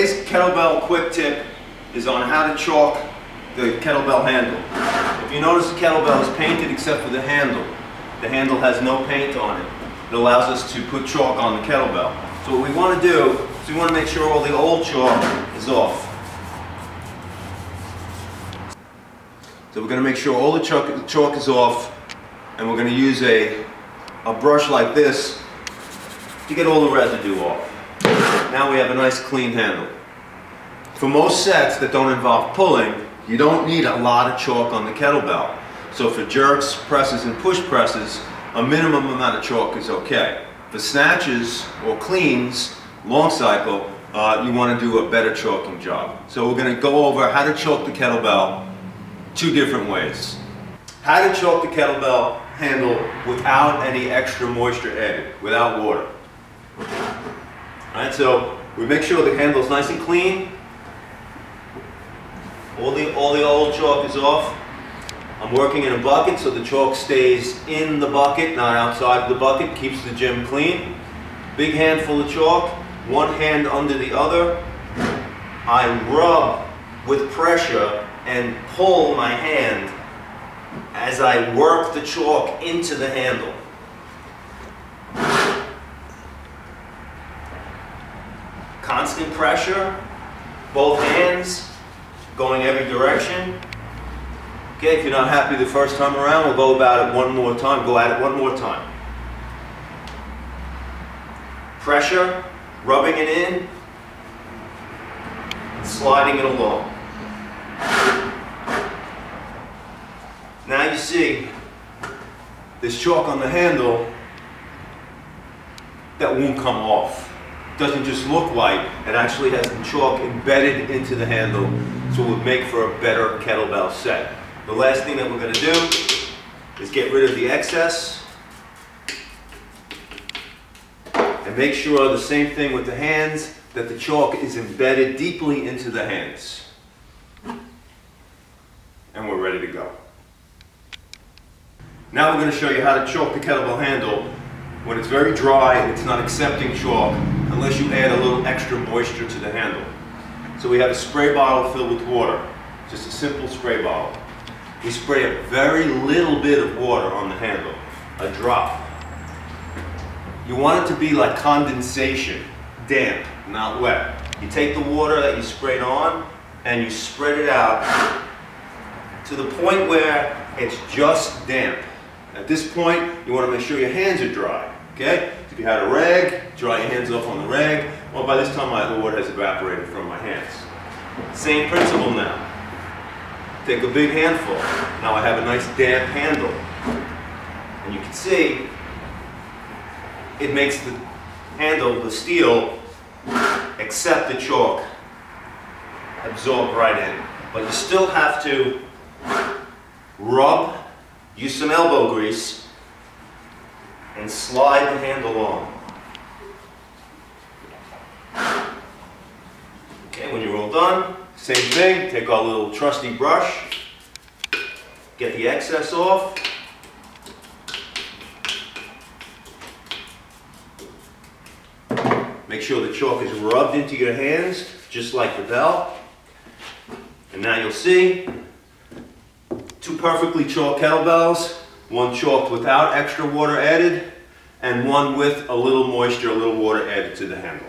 Today's kettlebell quick tip is on how to chalk the kettlebell handle. If you notice, the kettlebell is painted except for the handle. The handle has no paint on it. It allows us to put chalk on the kettlebell. So what we want to do is we want to make sure all the old chalk is off. So we're going to make sure all the chalk is off, and we're going to use a brush like this to get all the residue off. Now we have a nice clean handle. For most sets that don't involve pulling, you don't need a lot of chalk on the kettlebell. So for jerks, presses, and push presses, a minimum amount of chalk is okay. For snatches or cleans, long cycle, you want to do a better chalking job. So we're going to go over how to chalk the kettlebell two different ways. How to chalk the kettlebell handle without any extra moisture added, without water. Alright, so we make sure the handle is nice and clean. All the old chalk is off. I'm working in a bucket so the chalk stays in the bucket, not outside the bucket, keeps the gym clean. Big handful of chalk, one hand under the other. I rub with pressure and pull my hand as I work the chalk into the handle. Constant pressure, both hands going every direction. Okay, if you're not happy the first time around, we'll go about it one more time. Go at it one more time. Pressure, rubbing it in, and sliding it along. Now you see this chalk on the handle that won't come off. It doesn't just look white, it actually has the chalk embedded into the handle, so it would make for a better kettlebell set. The last thing that we're going to do is get rid of the excess and make sure the same thing with the hands, that the chalk is embedded deeply into the hands. And we're ready to go. Now we're going to show you how to chalk the kettlebell handle when it's very dry and it's not accepting chalk unless you add a little extra moisture to the handle. So we have a spray bottle filled with water, just a simple spray bottle. We spray a very little bit of water on the handle, a drop. You want it to be like condensation, damp, not wet. You take the water that you sprayed on and you spread it out to the point where it's just damp. At this point, you want to make sure your hands are dry. Okay? If you had a rag, dry your hands off on the rag. Well, by this time the water has evaporated from my hands. Same principle now. Take a big handful. Now I have a nice damp handle. And you can see it makes the handle, the steel, accept the chalk, absorb right in. But you still have to rub, use some elbow grease, and slide the handle on. Okay, when you're all done, same thing, take our little trusty brush, get the excess off. Make sure the chalk is rubbed into your hands, just like the bell. And now you'll see two perfectly chalked kettlebells, one chalked without extra water added, and one with a little moisture, a little water added to the handle.